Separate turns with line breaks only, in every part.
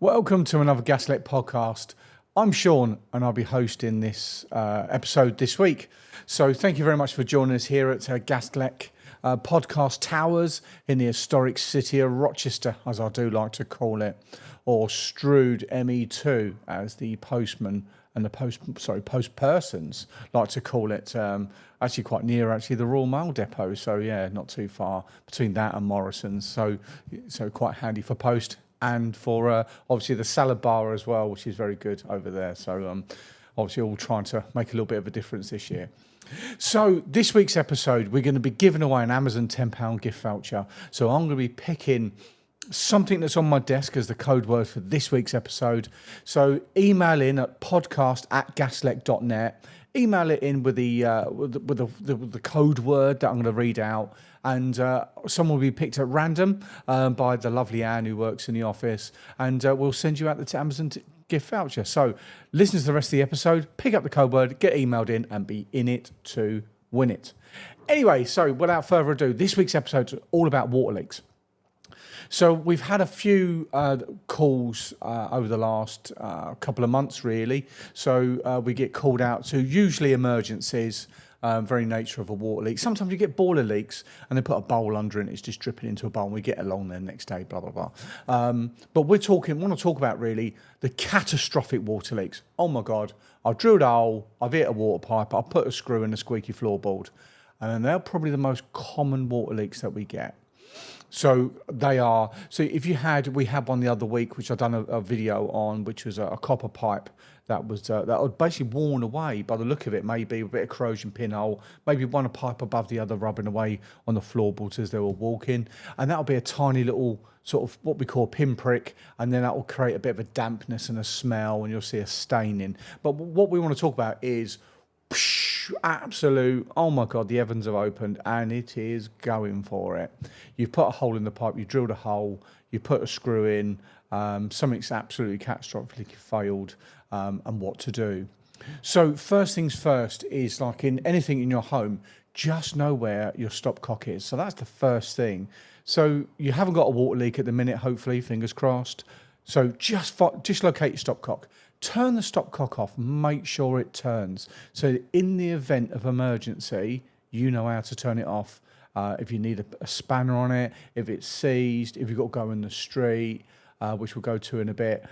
Welcome to another Gaslec podcast. I'm Sean and I'll be hosting this episode this week. So thank you very much for joining us here at Gaslec Podcast Towers in the historic city of Rochester, as I do like to call it, or Strood ME2 as the postman and the post persons like to call it. Actually quite near the Royal Mail Depot. So yeah, not too far between that and Morrison's. So quite handy for post. And for obviously the salad bar as well, which is very good over there. So obviously all trying to make a little bit of a difference this year. So this week's episode, we're going to be giving away an Amazon £10 gift voucher. So I'm going to be picking something that's on my desk as the code word for this week's episode. So email in at podcast@gaslec.net. Email it in with the code word that I'm going to read out, and someone will be picked at random by the lovely Anne who works in the office, and we'll send you out the Amazon gift voucher. So listen to the rest of the episode, pick up the code word, get emailed in, and be in it to win it. Anyway, so without further ado, this week's episode is all about water leaks. So we've had a few calls over the last couple of months, really. So we get called out to usually emergencies, very nature of a water leak. Sometimes you get boiler leaks and they put a bowl under it and it's just dripping into a bowl and we get along there next day, blah, blah, blah. But want to talk about really the catastrophic water leaks. Oh my God, I've drilled a hole, I've hit a water pipe, I've put a screw in a squeaky floorboard. And they're probably the most common water leaks that we get. So they are. So if we had one the other week, which I've done a video on, which was a copper pipe that was basically worn away by the look of it. Maybe a bit of corrosion pinhole, maybe one pipe above the other rubbing away on the floorboards as they were walking, and that'll be a tiny little sort of what we call a pinprick, and then that will create a bit of a dampness and a smell, and you'll see a staining. But what we want to talk about is absolute, oh my God, the heavens have opened and it is going for it. You've put a hole in the pipe, you drilled a hole, you put a screw in, something's absolutely catastrophically failed, and what to do. So first things first is, like in anything in your home, just know where your stopcock is. So that's the first thing. So you haven't got a water leak at the minute, hopefully, fingers crossed. So just locate your stopcock. Turn the stopcock off, make sure it turns. So in the event of emergency, you know how to turn it off. If you need a spanner on it, if it's seized, if you've got to go in the street, which we'll go to in a bit,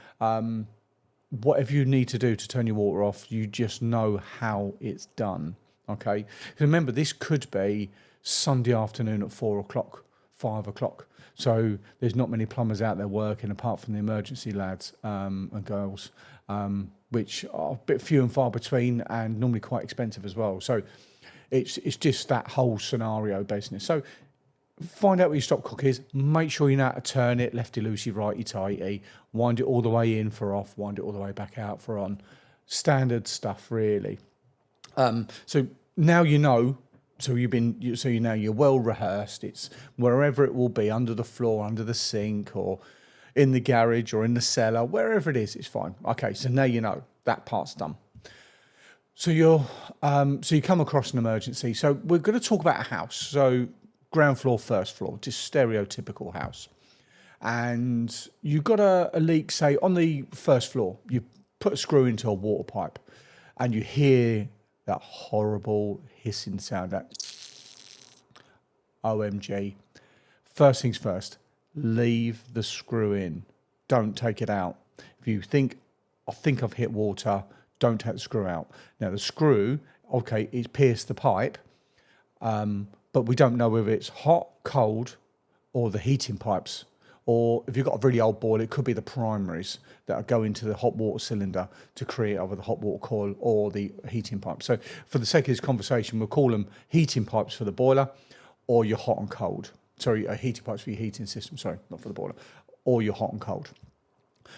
whatever you need to do to turn your water off, you just know how it's done, okay? Remember, this could be Sunday afternoon at 4 o'clock, 5 o'clock. So there's not many plumbers out there working apart from the emergency lads and girls, which are a bit few and far between and normally quite expensive as well. So it's just that whole scenario basically. So find out where your stopcock is, make sure you know how to turn it, lefty loosey, righty tighty, wind it all the way in for off, wind it all the way back out for on. Standard stuff really. So now you know. So you know you're well rehearsed. It's wherever it will be, under the floor, under the sink, or in the garage, or in the cellar, wherever it is, it's fine. Okay, so now you know that part's done. So you come across an emergency. So we're going to talk about a house. So ground floor, first floor, just stereotypical house, and you've got a leak. Say on the first floor, you put a screw into a water pipe, and you hear that horrible hissing sound, that OMG. First things first, leave the screw in. Don't take it out. If you think, I think I've hit water, don't take the screw out. Now the screw, okay, it's pierced the pipe, but we don't know whether it's hot, cold, or the heating pipes. Or if you've got a really old boiler, it could be the primaries that go into the hot water cylinder to create either the hot water coil or the heating pipe. So for the sake of this conversation, we'll call them heating pipes for the boiler, or your hot and cold. Sorry, heating pipes for your heating system. Sorry, not for the boiler. Or your hot and cold.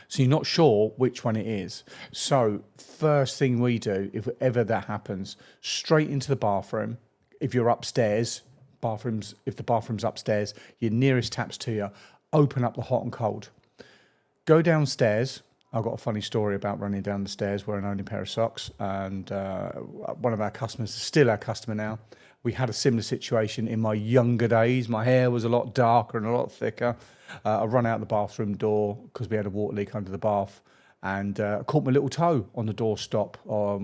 So you're not sure which one it is. So first thing we do, if ever that happens, straight into the bathroom. If you're upstairs, if the bathroom's upstairs, your nearest taps to you, open up the hot and cold. Go downstairs, I've got a funny story about running down the stairs wearing only a pair of socks, and one of our customers, still our customer now, we had a similar situation in my younger days. My hair was a lot darker and a lot thicker. I run out the bathroom door because we had a water leak under the bath, and caught my little toe on the doorstop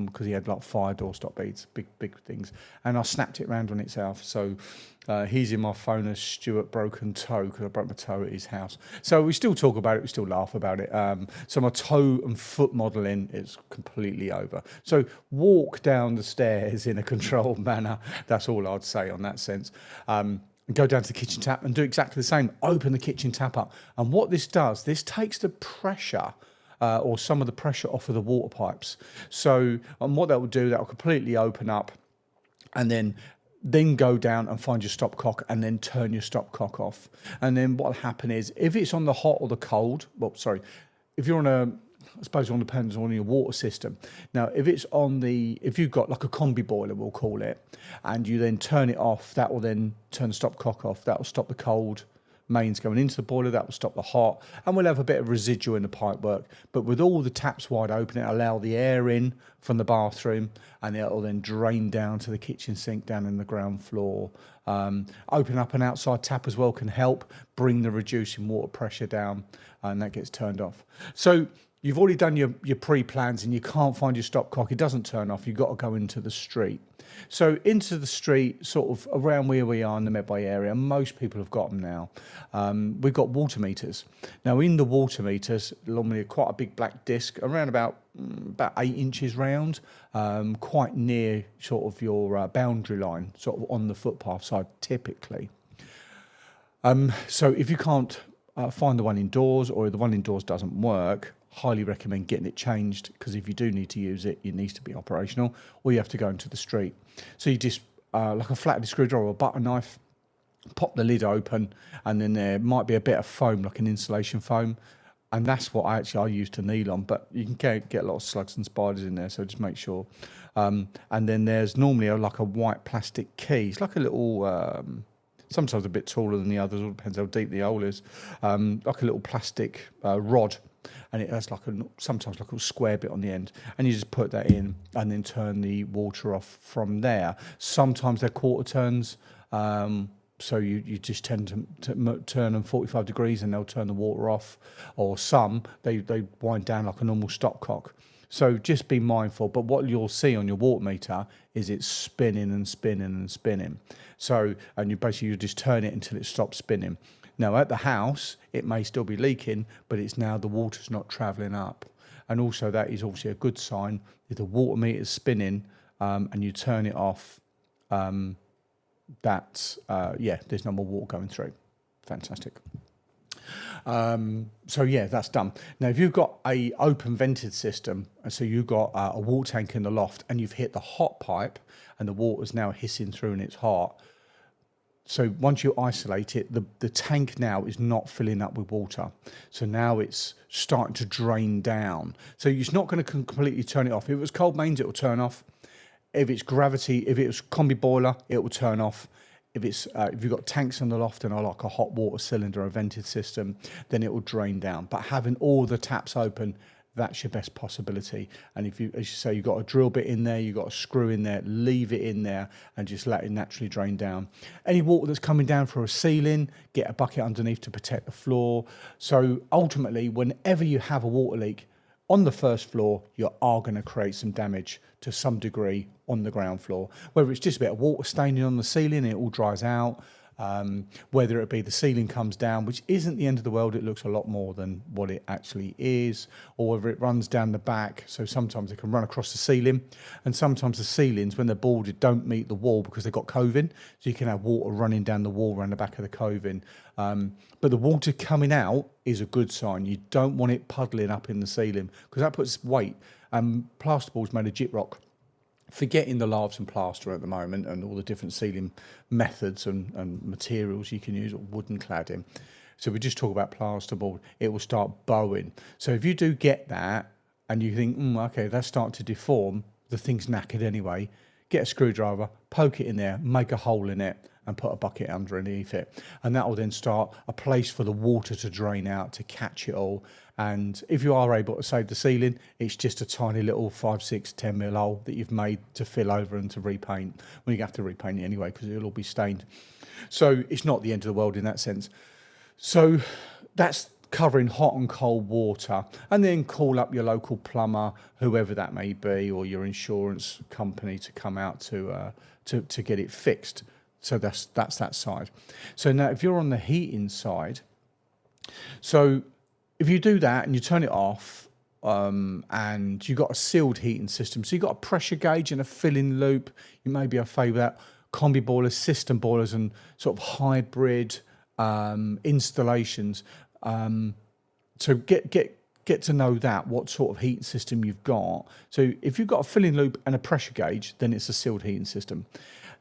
because he had like 5 doorstop beads, big things, and I snapped it round on itself. So he's in my phone as Stuart broken toe because I broke my toe at his house. So we still talk about it, we still laugh about it. So my toe and foot modelling is completely over. So walk down the stairs in a controlled manner. That's all I'd say on that sense. Go down to the kitchen tap and do exactly the same. Open the kitchen tap up. And what this does, this takes the pressure or some of the pressure off of the water pipes. So what that will do, that will completely open up, and then go down and find your stopcock and then turn your stopcock off. And then what will happen is, if it's on the hot or the cold, if you're on I suppose it all depends on your water system. Now, if you've got like a combi boiler, we'll call it, and you then turn it off, that will then turn the stopcock off. That will stop the cold mains going into the boiler, that will stop the hot, and we'll have a bit of residual in the pipework. But with all the taps wide open, it'll allow the air in from the bathroom, and it'll then drain down to the kitchen sink down in the ground floor. Open up an outside tap as well can help bring the reducing water pressure down, and that gets turned off. So you've already done your pre-plans and you can't find your stopcock, it doesn't turn off, you've got to go into the street. So into the street, sort of around where we are in the Medway area, most people have got them now. We've got water meters. Now in the water meters, normally quite a big black disc, around about 8 inches round, quite near sort of your boundary line, sort of on the footpath side typically. So if you can't find the one indoors, or the one indoors doesn't work, highly recommend getting it changed, because if you do need to use it, it needs to be operational, or you have to go into the street. So you just, like a flathead screwdriver or a butter knife, pop the lid open, and then there might be a bit of foam, like an insulation foam, and that's what I use to kneel on, but you can get a lot of slugs and spiders in there, so just make sure. And then there's normally like a white plastic key. It's like a little, sometimes a bit taller than the others, all depends how deep the hole is, like a little plastic rod, and it has sometimes like a square bit on the end, and you just put that in and then turn the water off from there. Sometimes they're quarter turns, so you just tend to turn them 45 degrees and they'll turn the water off, or some they wind down like a normal stopcock. So just be mindful. But what you'll see on your water meter is it's spinning and spinning and spinning. So, and you just turn it until it stops spinning. Now at the house, it may still be leaking, but it's now the water's not travelling up. And also that is obviously a good sign. If the water meter is spinning and you turn it off, there's no more water going through. Fantastic. So yeah, that's done. Now, if you've got a open vented system, so you've got a water tank in the loft and you've hit the hot pipe and the water's now hissing through and it's hot, so once you isolate it, the tank now is not filling up with water. So now it's starting to drain down. So it's not going to completely turn it off. If it was cold mains, it will turn off. If it's combi boiler, it will turn off. If you've got tanks in the loft and like a hot water cylinder, a vented system, then it will drain down. But having all the taps open, that's your best possibility. And if as you say, you've got a drill bit in there, you've got a screw in there, leave it in there and just let it naturally drain down. Any water that's coming down through a ceiling, get a bucket underneath to protect the floor. So ultimately, whenever you have a water leak on the first floor, you are going to create some damage to some degree on the ground floor. Whether it's just a bit of water staining on the ceiling and it all dries out, whether it be the ceiling comes down, which isn't the end of the world, it looks a lot more than what it actually is, or whether it runs down the back. So sometimes it can run across the ceiling, and sometimes the ceilings, when they're boarded, don't meet the wall because they've got coving, so you can have water running down the wall around the back of the coving. But the water coming out is a good sign. You don't want it puddling up in the ceiling because that puts weight. Plasterboard's made of gyprock. Forgetting the lathes and plaster at the moment and all the different sealing methods and materials you can use, or wooden cladding. So we just talk about plasterboard, it will start bowing. So if you do get that and you think, okay, that's starting to deform, the thing's knackered anyway, get a screwdriver, poke it in there, make a hole in it and put a bucket underneath it. And that will then start a place for the water to drain out, to catch it all And if you are able to save the ceiling, it's just a tiny little 5, 6, 10 mil hole that you've made to fill over and to repaint. Well, you have to repaint it anyway because it'll all be stained. So it's not the end of the world in that sense. So that's covering hot and cold water, and then call up your local plumber, whoever that may be, or your insurance company to come out to get it fixed. So that's that side. So now if you're on the heating side, so if you do that and you turn it off, and you've got a sealed heating system, so you've got a pressure gauge and a filling loop, you may be a favour that combi boilers, system boilers, and sort of hybrid installations. So get to know that, what sort of heating system you've got. So if you've got a filling loop and a pressure gauge, then it's a sealed heating system.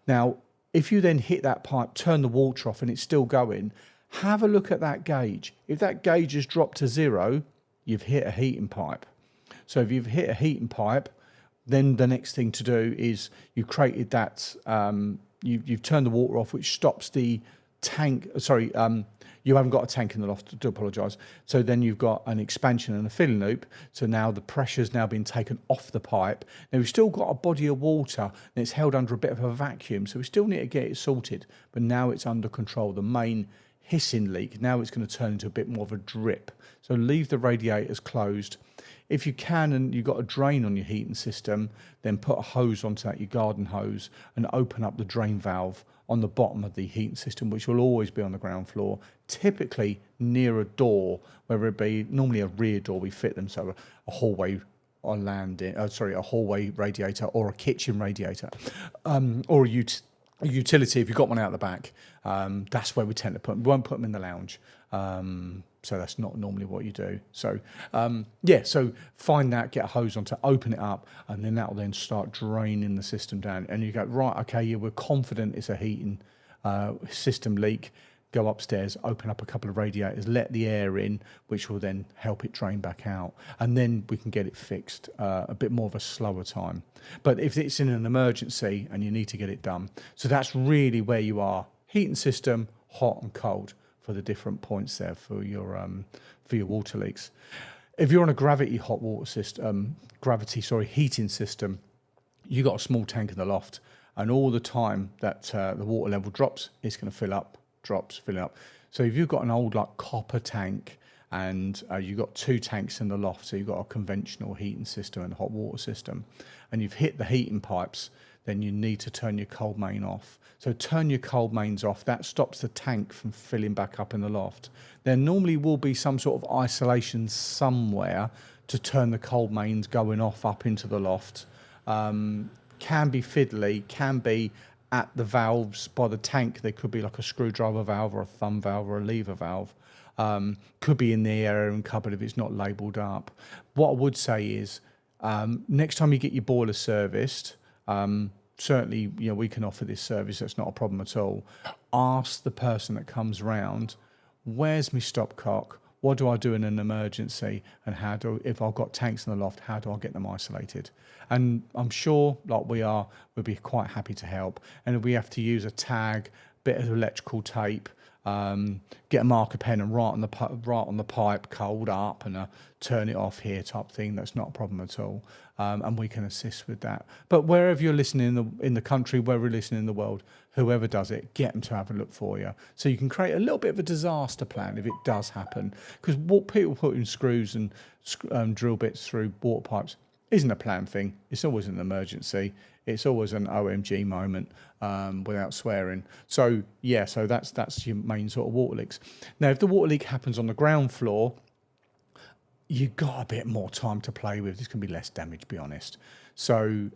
Now, if you then hit that pipe, turn the water off and it's still going, have a look at that gauge. If that gauge has dropped to 0, you've hit a heating pipe. So if you've hit a heating pipe, then the next thing to do is you created that, you've turned the water off, which stops the tank, you haven't got a tank in the loft, I do apologise. So then you've got an expansion and a filling loop. So now the pressure's now been taken off the pipe. Now we've still got a body of water and it's held under a bit of a vacuum. So we still need to get it sorted, but now it's under control. The main hissing leak, now it's going to turn into a bit more of a drip. So leave the radiators closed. If you can and you've got a drain on your heating system, then put a hose onto that, your garden hose, and open up the drain valve on the bottom of the heating system, which will always be on the ground floor, typically near a door, whether it be normally a rear door, we fit them, so a hallway or a hallway radiator or a kitchen radiator, or a utility if you've got one out the back. That's where we tend to put them. We won't put them in the lounge. So that's not normally what you do. So so find that, get a hose on to open it up, and then that will then start draining the system down. And you go, right, okay, yeah, we're confident it's a heating system leak. Go upstairs, open up a couple of radiators, let the air in, which will then help it drain back out. And then we can get it fixed a bit more of a slower time. But if it's in an emergency and you need to get it done, so that's really where you are. Heating system, hot and cold, for the different points there for your water leaks. If you're on a gravity heating system, you got a small tank in the loft, and all the time that the water level drops, it's going to fill up, drops, fill up. So if you've got an old like copper tank and you've got 2 tanks in the loft, so you've got a conventional heating system and a hot water system, and you've hit the heating pipes, then you need to turn your cold main off. So turn your cold mains off. That stops the tank from filling back up in the loft. There normally will be some sort of isolation somewhere to turn the cold mains going off up into the loft. Can be fiddly, can be at the valves by the tank. There could be like a screwdriver valve or a thumb valve or a lever valve. Could be in the area and cupboard if it's not labelled up. What I would say is next time you get your boiler serviced, certainly, we can offer this service. That's not a problem at all. Ask the person that comes round, where's my stopcock? What do I do in an emergency? And if I've got tanks in the loft, how do I get them isolated? And I'm sure, like we'll be quite happy to help. And if we have to use a tag, bit of electrical tape, get a marker pen and write on the pipe, cold up, and turn it off here type thing, that's not a problem at all. And we can assist with that. But wherever you're listening in the country, wherever you're listening in the world, whoever does it, get them to have a look for you. So you can create a little bit of a disaster plan if it does happen. Because what people putting screws and drill bits through water pipes isn't a planned thing. It's always an emergency. It's always an OMG moment, without swearing. So that's your main sort of water leaks. Now, if the water leak happens on the ground floor, you've got a bit more time to play with. There's going to be less damage, be honest. So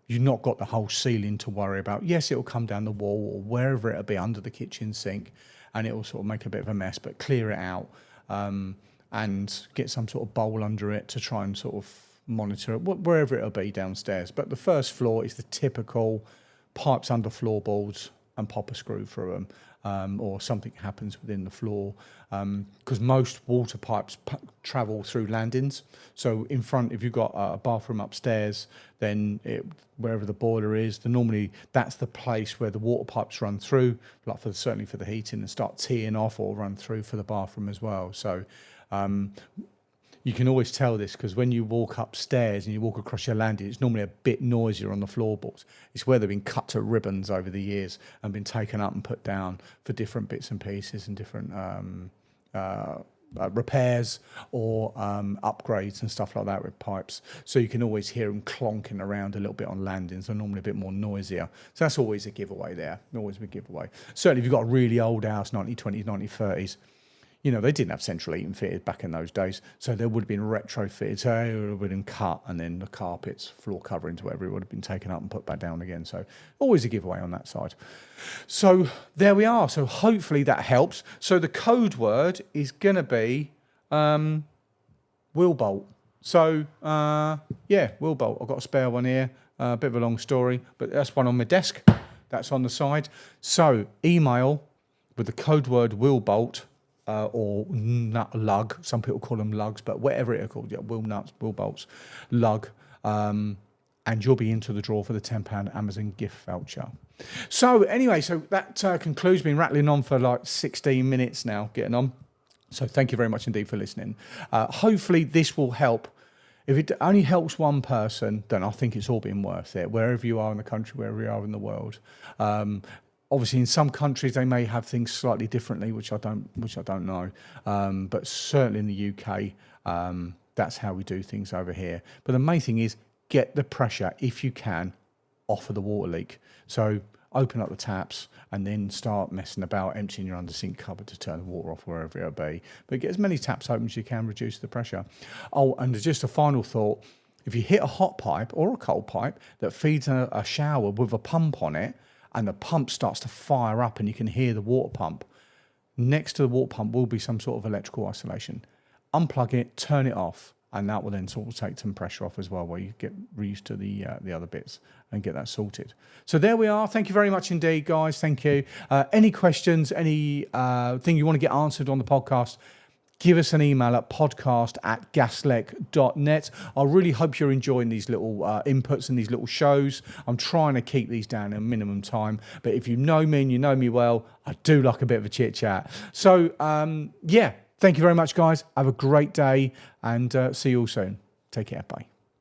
you've not got the whole ceiling to worry about. Yes, it'll come down the wall or wherever it'll be under the kitchen sink, and it will sort of make a bit of a mess, but clear it out and get some sort of bowl under it to try and sort of monitor it, wherever it'll be downstairs. But the first floor is the typical pipes under floorboards and pop a screw through them, or something happens within the floor, because most water pipes travel through landings. So in front, if you've got a bathroom upstairs, then wherever the boiler is, normally that's the place where the water pipes run through, like certainly for the heating, and start teeing off or run through for the bathroom as well. So You can always tell this because when you walk upstairs and you walk across your landing, it's normally a bit noisier on the floorboards. It's where they've been cut to ribbons over the years and been taken up and put down for different bits and pieces and different repairs or upgrades and stuff like that with pipes. So you can always hear them clonking around a little bit on landings. They're normally a bit more noisier. So that's always a giveaway there. Always a giveaway. Certainly if you've got a really old house, 1920s, 1930s, you know, they didn't have central heating fitted back in those days. So there would have been retrofitted. So it would have been cut and then the carpets, floor coverings, whatever, it would have been taken up and put back down again. So always a giveaway on that side. So there we are. So hopefully that helps. So the code word is going to be wheel bolt. So yeah, wheel bolt. I've got a spare one here. A bit of a long story, but that's one on my desk. That's on the side. So email with the code word wheel bolt. Or nut lug, some people call them lugs, but whatever it is called, yeah, wheel nuts, wheel bolts, lug, and you'll be into the draw for the £10 Amazon gift voucher. So anyway, so that concludes. Been rattling on for like 16 minutes now, getting on. So thank you very much indeed for listening. Hopefully this will help. If it only helps one person, then I think it's all been worth it. Wherever you are in the country, wherever you are in the world. Obviously, in some countries they may have things slightly differently, which I don't know. But certainly in the UK, that's how we do things over here. But the main thing is get the pressure, if you can, off of the water leak. So open up the taps and then start messing about, emptying your under sink cupboard to turn the water off wherever it be. But get as many taps open as you can, reduce the pressure. Oh, and just a final thought: if you hit a hot pipe or a cold pipe that feeds a shower with a pump on it, and the pump starts to fire up and you can hear the water pump, next to the water pump will be some sort of electrical isolation. Unplug it, turn it off, and that will then sort of take some pressure off as well, where you get used to the other bits and get that sorted. So there we are. Thank you very much indeed, guys. Thank you. Any questions, any thing you want to get answered on the podcast, give us an email at podcast@gaslec.net. I really hope you're enjoying these little inputs and these little shows. I'm trying to keep these down in minimum time. But if you know me and you know me well, I do like a bit of a chit chat. So, yeah, thank you very much, guys. Have a great day and see you all soon. Take care. Bye.